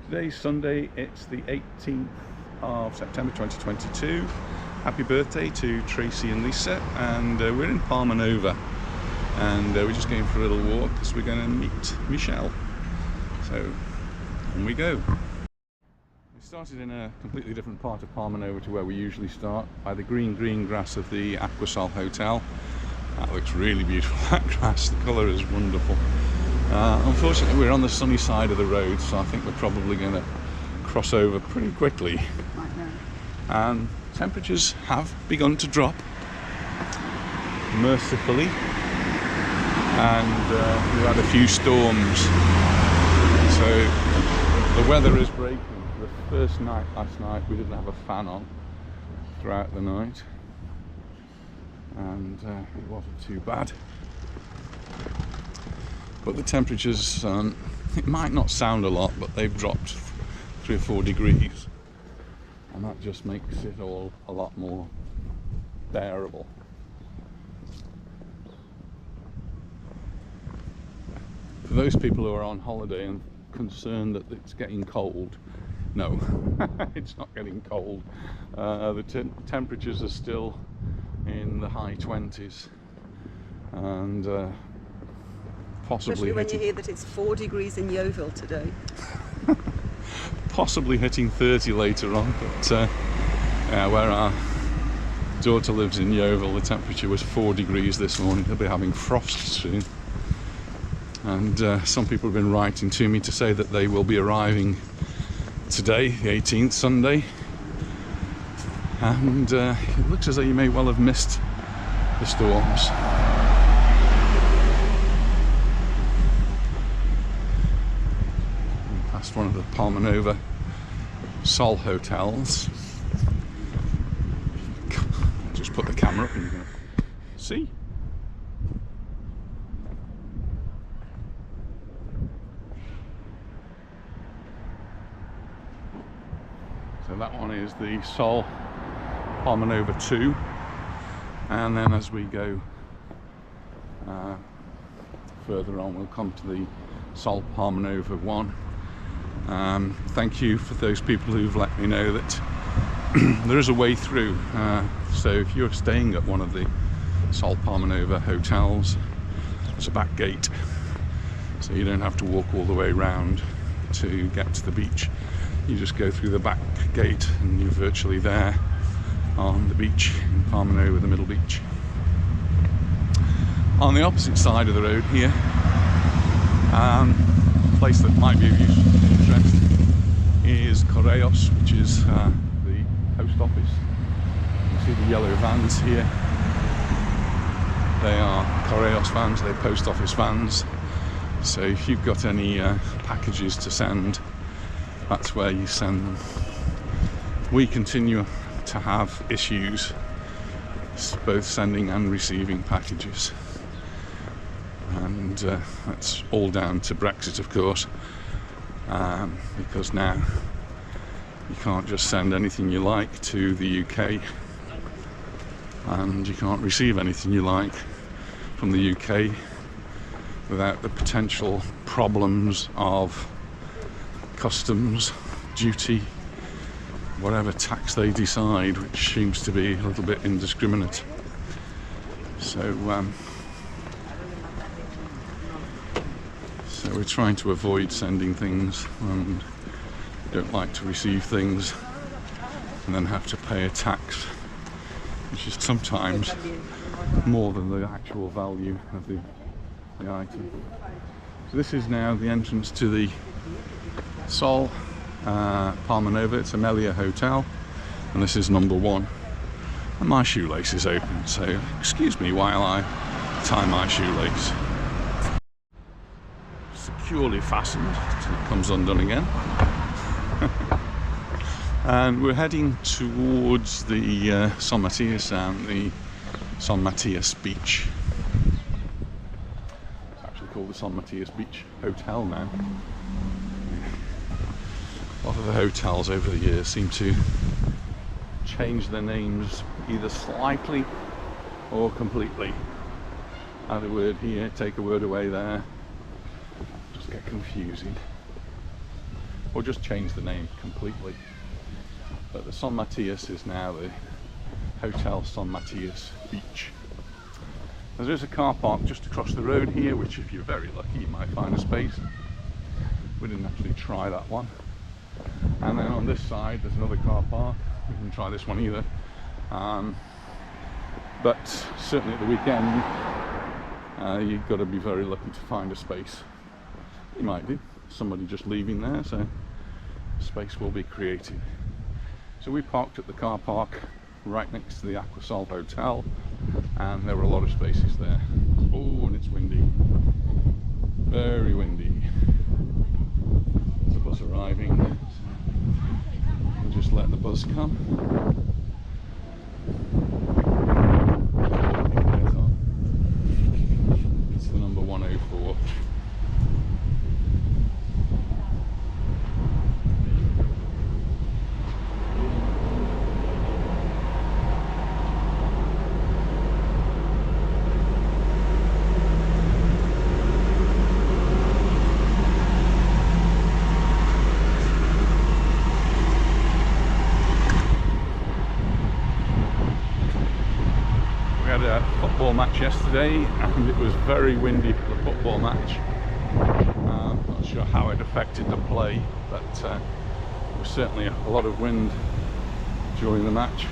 Today's Sunday, it's the 18th of September 2022. Happy birthday to Tracy and Lisa, and we're in Palmanova, and we're just going for a little walk because we're going to meet Michelle. So, on we go. We started in a completely different part of Palmanova to where we usually start, by the green grass of the Aquasol hotel. That looks really beautiful, that grass, the colour is wonderful. Unfortunately we're on the sunny side of the road, so I think we're probably going to cross over pretty quickly. And temperatures have begun to drop, mercifully, and we've had a few storms, so the weather is breaking. For the first night last night we didn't have a fan on throughout the night, and it wasn't too bad. But the temperatures, it might not sound a lot, but they've dropped 3 or 4 degrees, and that just makes it all a lot more bearable. For those people who are on holiday and concerned that it's getting cold, no, it's not getting cold. The temperatures are still in the high 20s, and possibly especially when you hear that it's 4 degrees in Yeovil today. Possibly hitting 30 later on, but where our daughter lives in Yeovil, the temperature was 4 degrees this morning. They'll be having frost soon, and some people have been writing to me to say that they will be arriving today, the 18th, Sunday, and it looks as though you may well have missed the storms. Past one of the Palmanova Sol hotels. I'll just put the camera up and you can see. So that one is the Sol Palmanova 2, and then as we go further on we'll come to the Sol Palmanova 1. Thank you for those people who've let me know that there is a way through, so if you're staying at one of the Sol Palmanova hotels, there's a back gate, so you don't have to walk all the way around to get to the beach. You just go through the back gate and you're virtually there on the beach in Palmanova, the middle beach. On the opposite side of the road here, place that might be of interest is Correos, which is the post office. You see the yellow vans here. They are Correos vans, they're post office vans. So if you've got any packages to send, that's where you send them. We continue to have issues both sending and receiving packages, and that's all down to Brexit, of course, because now you can't just send anything you like to the UK, and you can't receive anything you like from the UK without the potential problems of customs, duty, whatever tax they decide, which seems to be a little bit indiscriminate. So we're trying to avoid sending things, and don't like to receive things and then have to pay a tax, which is sometimes more than the actual value of the item. So this is now the entrance to the Sol Palmanova. It's a Mallorca hotel, and this is number 1. And my shoelace is open, so excuse me while I tie my shoelace. Securely fastened until it comes undone again. And we're heading towards the San Matías and the San Matías beach. It's actually called the San Matías Beach Hotel now. A lot of the hotels over the years seem to change their names either slightly or completely. Add a word here, take a word away there. Just get confusing. or just changed the name completely. But the San Matias is now the Hotel San Matias Beach. There is a car park just across the road here, which if you're very lucky you might find a space. We didn't actually try that one. And then on this side there's another car park. We didn't try this one either. But certainly at the weekend you've got to be very lucky to find a space. You might do. Somebody just leaving there, so space will be created. So we parked at the car park right next to the Aquasol Hotel, and there were a lot of spaces there. Oh, and it's windy. Very windy. There's a bus arriving. So we'll just let the bus come. It's the number 104. Match yesterday, and it was very windy for the football match. Not sure how it affected the play, but there was certainly a lot of wind during the match,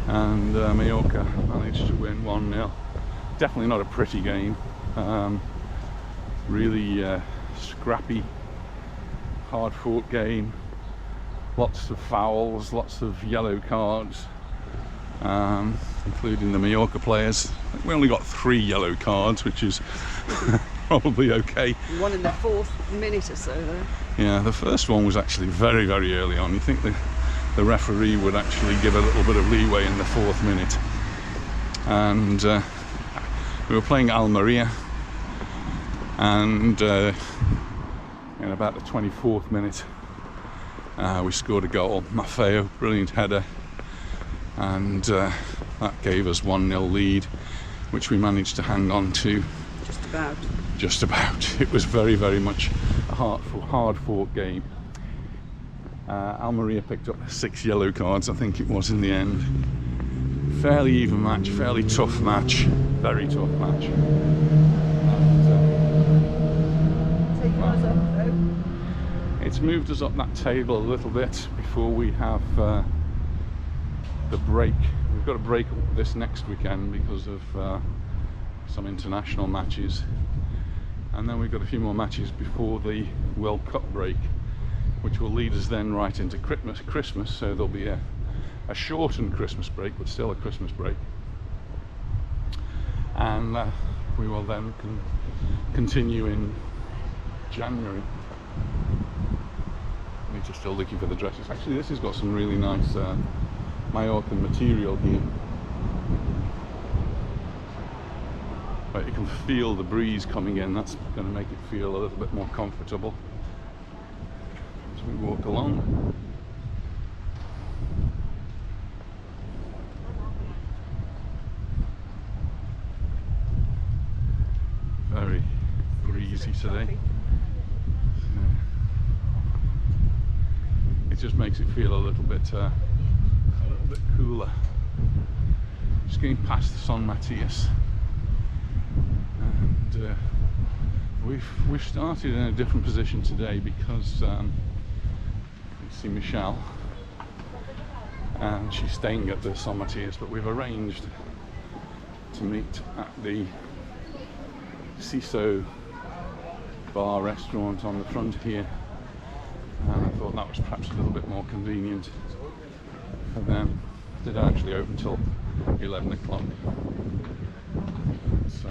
and Mallorca managed to win 1-0. Definitely not a pretty game. Really scrappy, hard-fought game. Lots of fouls, lots of yellow cards. Including the Mallorca players. We only got 3 yellow cards, which is probably okay. One in the 4th minute or so though. Yeah, the first one was actually very, very early on. You think the referee would actually give a little bit of leeway in the 4th minute. And we were playing Almeria, and in about the 24th minute we scored a goal. Maffeo, brilliant header. And that gave us 1-0 lead, which we managed to hang on to. Just about. It was very, very much a hard-fought game. Almeria picked up 6 yellow cards, I think it was, in the end. Fairly even match, fairly tough match, very tough match. It's moved us up that table a little bit before we have the break. We've got a break this next weekend because of some international matches, and then we've got a few more matches before the World Cup break, which will lead us then right into Christmas. So there'll be a shortened Christmas break, but still a Christmas break, and we will then continue in January. I'm just still looking for the dresses. Actually, this has got some really nice Mallorcan material here, but you can feel the breeze coming in. That's going to make it feel a little bit more comfortable as we walk along. Very breezy today. It just makes it feel a little bit cooler. Just going past the San Matias, and we've started in a different position today because you see Michelle, and she's staying at the San Matias, but we've arranged to meet at the Siso bar restaurant on the front here, and I thought that was perhaps a little bit more convenient for them. They don't actually open until 11 o'clock. So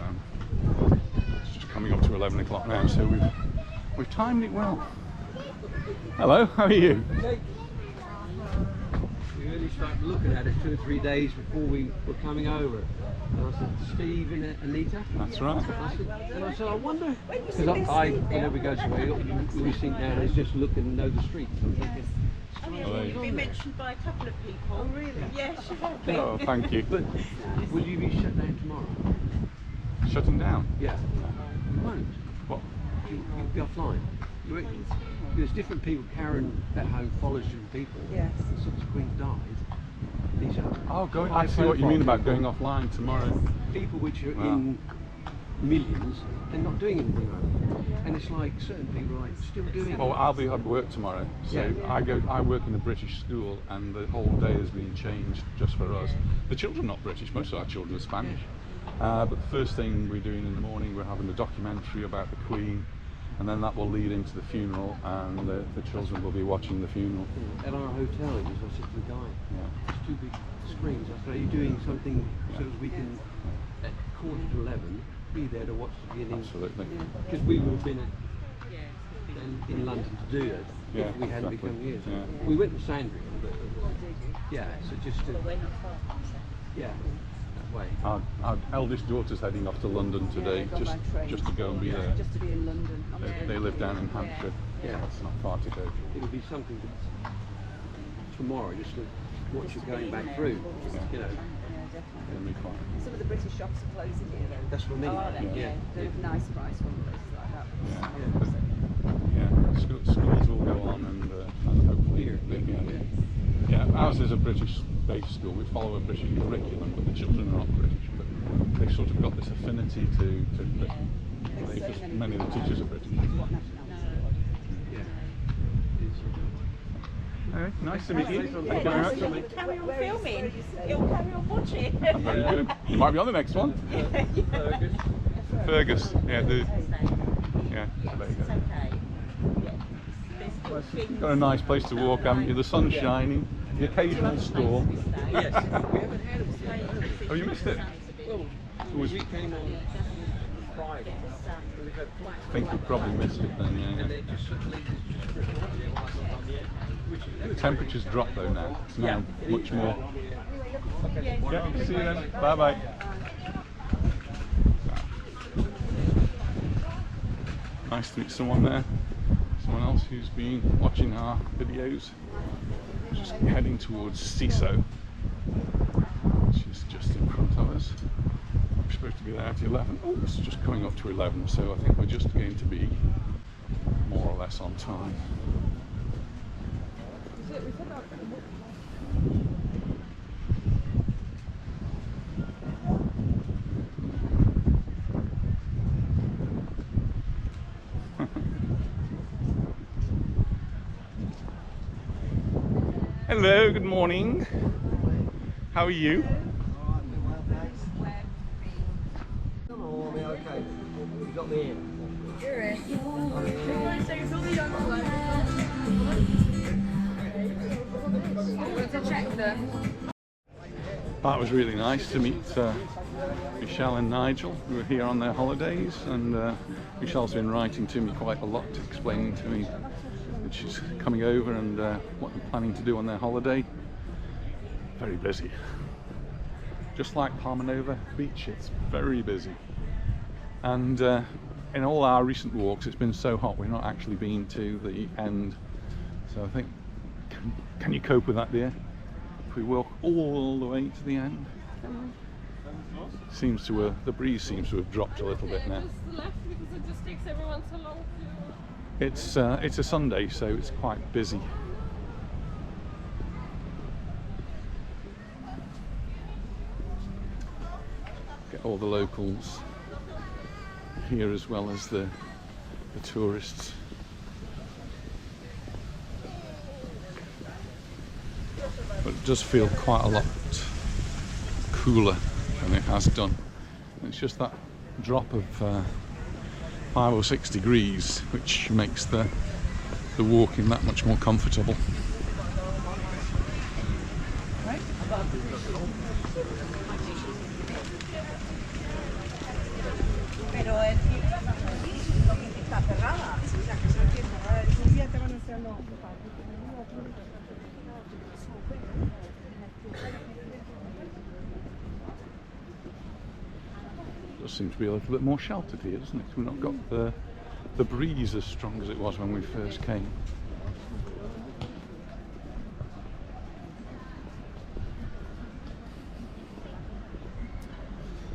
it's just coming up to 11 o'clock now, so we've timed it well. Hello, how are you? We only started looking at it 2 or 3 days before we were coming over. And I said, Steve and Anita? That's right. I said, I wonder, because whenever we go somewhere, we think nowadays just look and know the streets. I'm thinking, You've been mentioned by a couple of people. Oh, really? Yes, you have been. Oh, thank you. But will you be shut down tomorrow? Shutting down? Yeah. You won't. What? You'll be offline. There's different people. Karen at home follows different people. Yes. And since the Queen died, these are I see what you mean about going offline tomorrow. people which are Wow. in millions, they're not doing anything like that. And it's like certain people are like still doing Well, it. I'll be at work tomorrow, so Yeah. I work in a British school, and the whole day has been changed just for us. The children are not British; most of our children are Spanish. But the first thing we're doing in the morning, we're having a documentary about the Queen, and then that will lead into the funeral, and the children will be watching the funeral. At our hotel, I said to the guy, Yeah. "It's 2 big screens. I said, are you doing something so that we can, at 11:15, be there to watch the beginning?" Absolutely. Because we would have been in London to do it Yeah, if we hadn't exactly. become years. Yeah. We went to Sandringham, but yeah, so just to, yeah, that way. Our eldest daughter's heading off to London today, Yeah, just on my train. just to go and be there. Just to be in London. They live down in Hampshire. Yeah. That's not far to go. It'll be something that tomorrow, just to watch it going back through, you know. Yeah, definitely. It'll be fine. Some of the British shops are closing here though. That's what I mean. Oh, Yeah. yeah. They're a nice price from places like that. Yeah, schools will go on, and hopefully, yeah. Ours is a British-based school. We follow a British curriculum, but the children are not British. But they've sort of got this affinity to Britain. Because many of the teachers are British. Anyway, nice to meet you. Thank you very much. You'll carry on filming. You'll carry on watching. Very good. You might be on the next one. Fergus. Yeah, yeah. There you go. Got a nice place to walk, haven't you? The sun's shining, the occasional storm. Yes. Oh, you missed it? We came on Friday. I think you probably missed it then, yeah. The temperature's dropped though now. It's now much more. Yeah, see you then. Bye bye. Nice to meet someone there. Someone else who's been watching our videos. Just heading towards Siso, which is just in front of us. We're supposed to be there at 11. Oh, it's just coming up to 11, so I think we're just going to be more or less on time. Hello, good morning. How are you? That was really nice to meet Michelle and Nigel, who were here on their holidays, and Michelle's been writing to me quite a lot, explaining to me that she's coming over and what they're planning to do on their holiday. Very busy. Just like Palmanova Beach, it's very busy. And in all our recent walks, it's been so hot, we've not actually been to the end. So I think, can you cope with that, dear? If we walk all the way to the end? Seems to have, the breeze seems to have dropped a little bit now. Just left because it just takes everyone so long to... It's a Sunday, so it's quite busy. Get all the locals here as well as the tourists. But it does feel quite a lot cooler than it has done. It's just that drop of 5 or 6 degrees which makes the walking that much more comfortable. Pero el está cerrada. Un día te van a hacer no. It does seem to be a little bit more sheltered here, doesn't it? We've not got the breeze as strong as it was when we first came.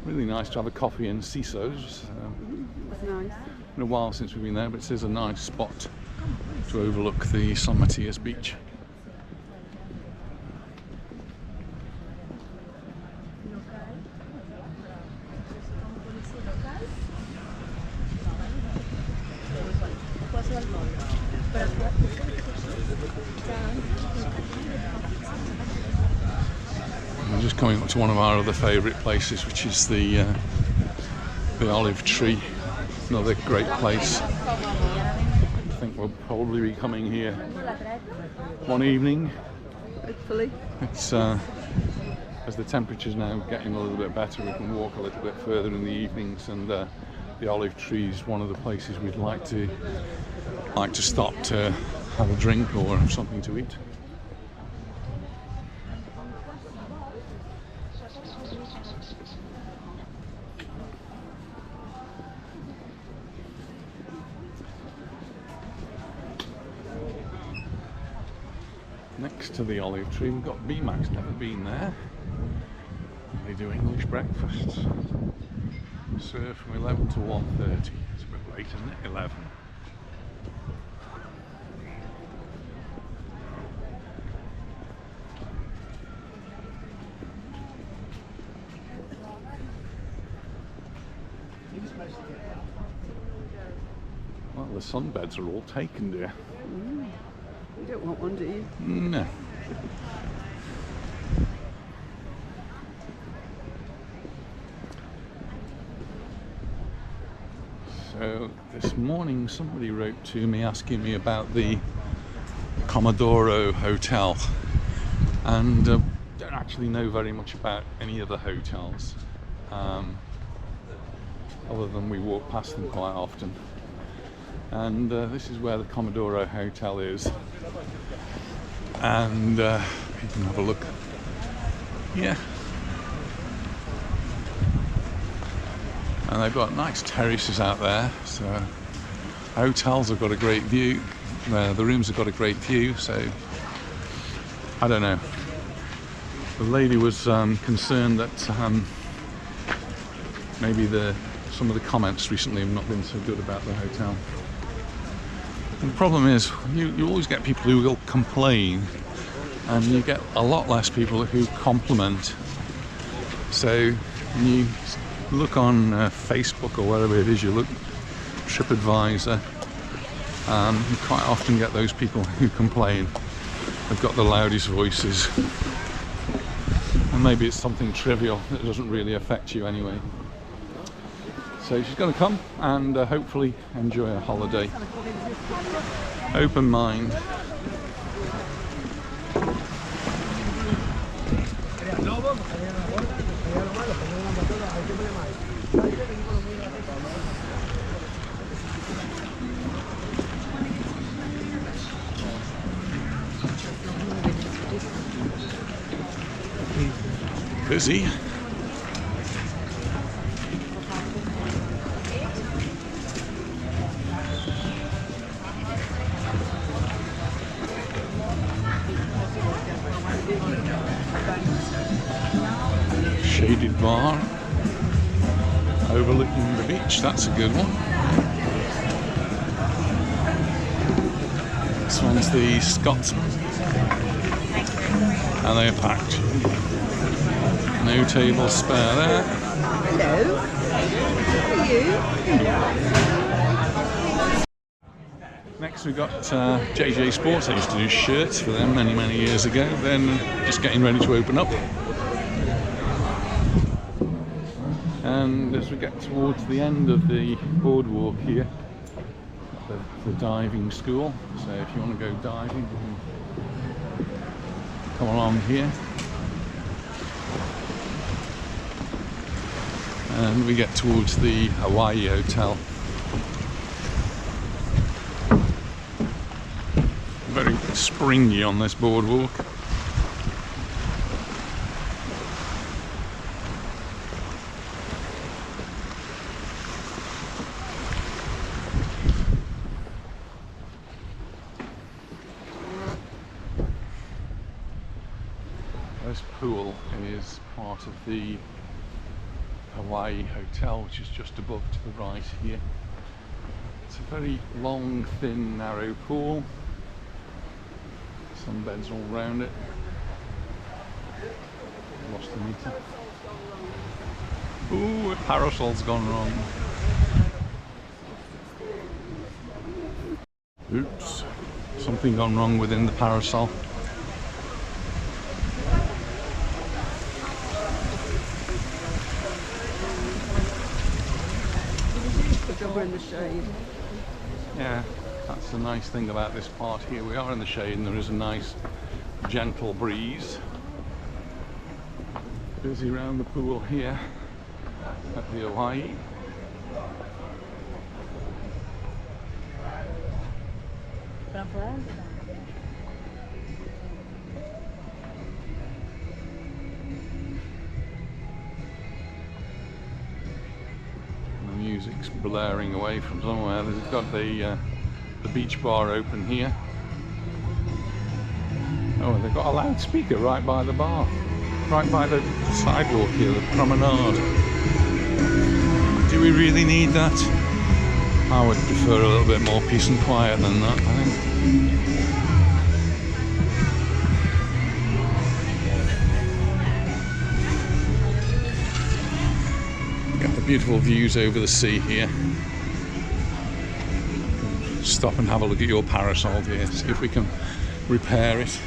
Really nice to have a coffee in Siso's. It's nice. Been a while since we've been there, but it is a nice spot. to overlook the San Matias beach. We're just coming up to one of our other favourite places, which is the olive tree. Another great place. I think we'll probably be coming here one evening. Hopefully. It's as the temperature's now getting a little bit better, we can walk a little bit further in the evenings, and the olive tree is one of the places we'd like to stop to have a drink or have something to eat. Next to the olive tree we've got BMAX, never been there. They do English breakfasts. Serve from 11 to 1:30. It's a bit late, isn't it? 11. Well, the sunbeds are all taken, dear. You don't want one, do you? No. So this morning somebody wrote to me asking me about the Comodoro Hotel, and don't actually know very much about any of the hotels, other than we walk past them quite often. And this is where the Comodoro Hotel is, and you can have a look. Yeah. And they've got nice terraces out there, so hotels have got a great view. The rooms have got a great view, so I don't know. The lady was concerned that maybe some of the comments recently have not been so good about the hotel. And the problem is, you always get people who will complain, and you get a lot less people who compliment. So when you look on Facebook or wherever it is you look, TripAdvisor, you quite often get those people who complain. They've got the loudest voices, and maybe it's something trivial that doesn't really affect you anyway. So she's going to come and hopefully enjoy her holiday. Open mind. Busy. Shaded bar overlooking the beach, that's a good one. This one's the Scotsman, and they are packed. No table spare there. Hello. How are you? Next we've got JJ Sports. I used to do shirts for them many years ago. Then just getting ready to open up. And as we get towards the end of the boardwalk here, the diving school. So if you want to go diving, you can come along here. And we get towards the Hawaii Hotel. Very springy on this boardwalk. This pool is part of the Hawaii Hotel, which is just above to the right here. It's a very long, thin, narrow pool. Some beds all round it. Lost the meter. Ooh, a parasol's gone wrong. Oops, something gone wrong within the parasol. We're in the shade. Yeah, that's the nice thing about this part here. We are in the shade and there is a nice gentle breeze. Busy around the pool here at the Hawaii. The music's blaring away from somewhere. They've got the beach bar open here. Oh, they've got a loudspeaker right by the bar, right by the sidewalk here, the promenade. Do we really need that? I would prefer a little bit more peace and quiet than that, I think. Got the beautiful views over the sea here. Stop and have a look at your parasol here, see if we can repair it.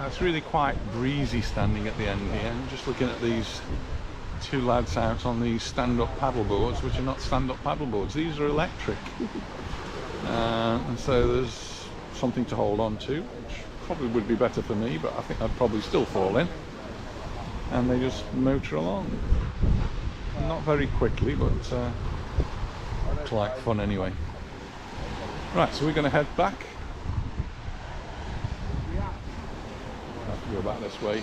It's really quite breezy standing at the end here. I'm just looking at these two lads out on these stand-up paddle boards, which are not stand-up paddle boards. These are electric. And so there's something to hold on to, which probably would be better for me, but I think I'd probably still fall in. And they just motor along. Not very quickly, but it's like fun anyway. Right, so we're going to head back. Go back this way.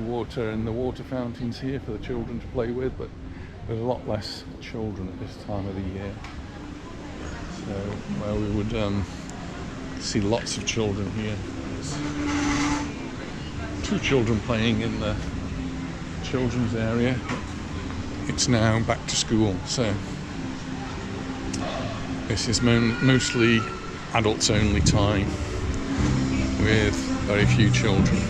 Water and the water fountains here for the children to play with, but there's a lot less children at this time of the year. So where we would see lots of children here. There's 2 children playing in the children's area. It's now back to school, so this is mostly adults only time with very few children.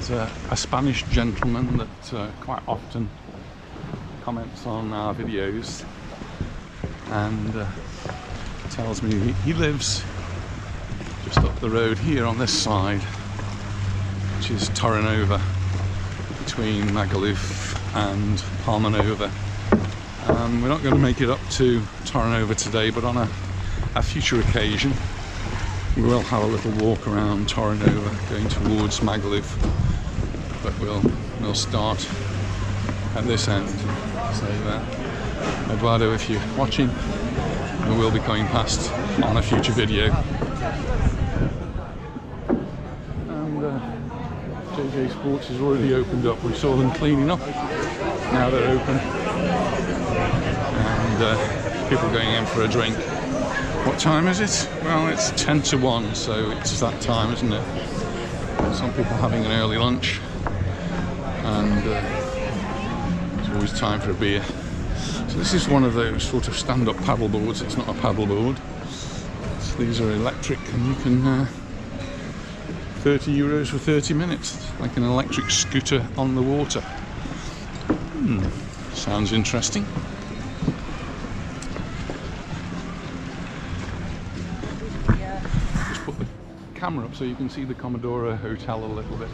There's a Spanish gentleman that quite often comments on our videos and tells me he lives just up the road here on this side, which is Torrenova, between Magaluf and Palmanova. We're not going to make it up to Torrenova today, but on a future occasion we will have a little walk around Torrenova going towards Magaluf, but we'll start at this end. So Eduardo, if you're watching, we will be going past on a future video. And JJ Sports has already opened up. We saw them cleaning up, now they're open, and people going in for a drink. What time is it? Well, it's 10 to 1, so it's that time, isn't it? Some people having an early lunch, and it's always time for a beer. So So this is one of those sort of stand-up paddle boards. It's not a paddle board. So these are electric, and you can 30 euros for 30 minutes, like an electric scooter on the water. Sounds interesting. Just put the camera up so you can see the Commodore Hotel a little bit.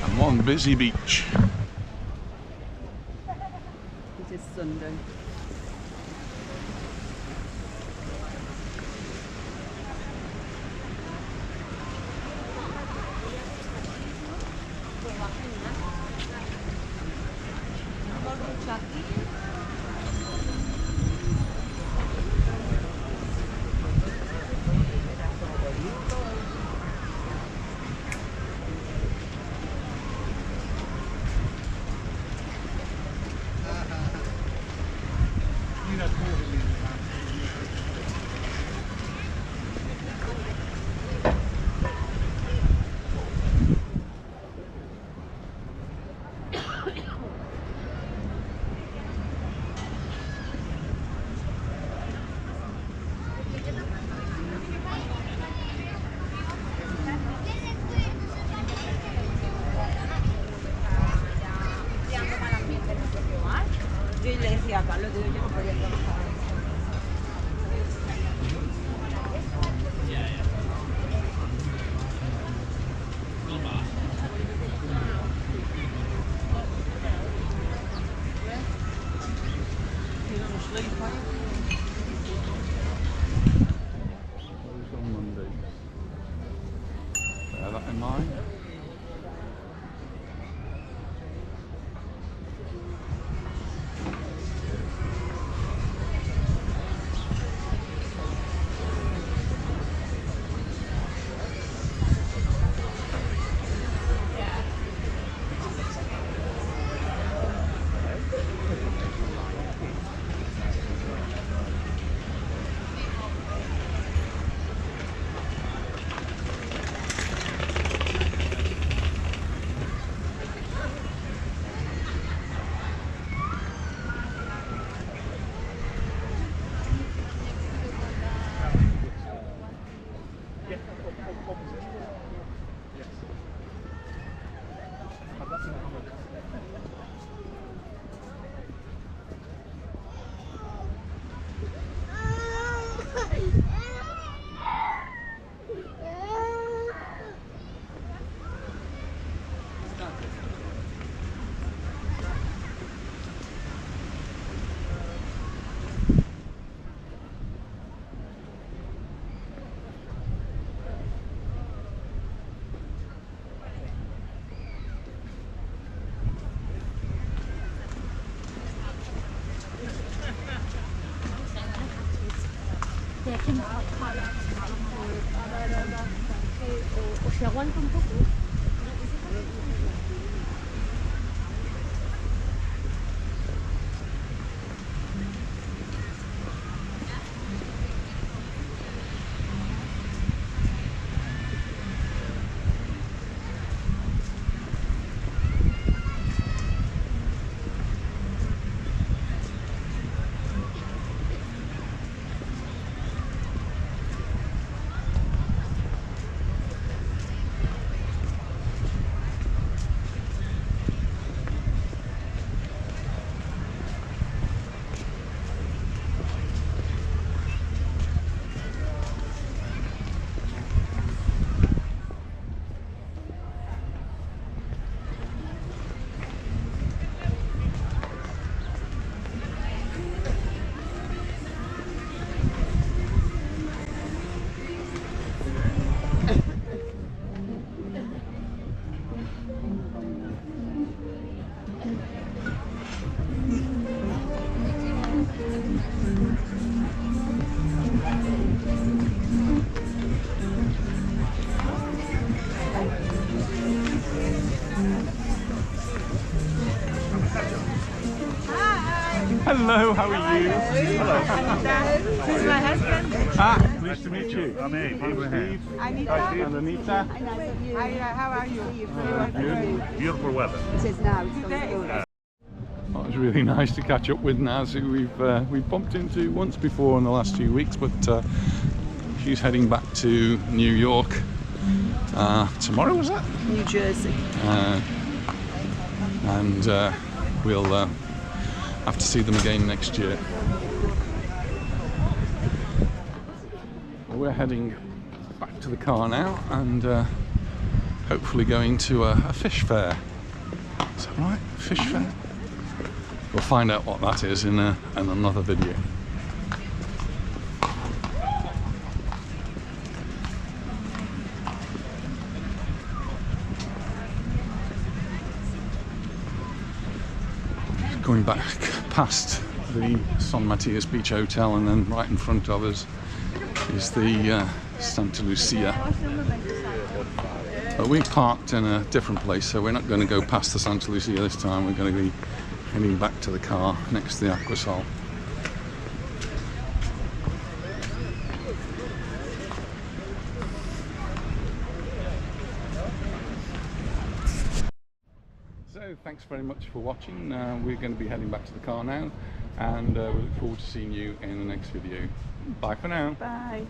And one busy beach. It is Sunday. On Mondays. Bear that in mind. ¿O se aguanta un poco? Hello, how are you? This is my husband. Ah, nice to meet you. I'm Abraham. Anita. And Anita. Hi, how are you? Beautiful weather. It says now, it's on the road. Well, it was really nice to catch up with Naz, who we've bumped into once before in the last few weeks, but she's heading back to New York tomorrow, was that? New Jersey. And we'll have to see them again next year. We're heading back to the car now and hopefully going to a fish fair. Is that right? Fish fair? We'll find out what that is in another video. Going back past the San Matias Beach Hotel, and then right in front of us is the Santa Lucia. But we parked in a different place, so we're not going to go past the Santa Lucia this time. We're going to be heading back to the car next to the Aquasol. So thanks very much for watching. We're going to be heading back to the car now, and we look forward to seeing you in the next video. Bye for now. Bye.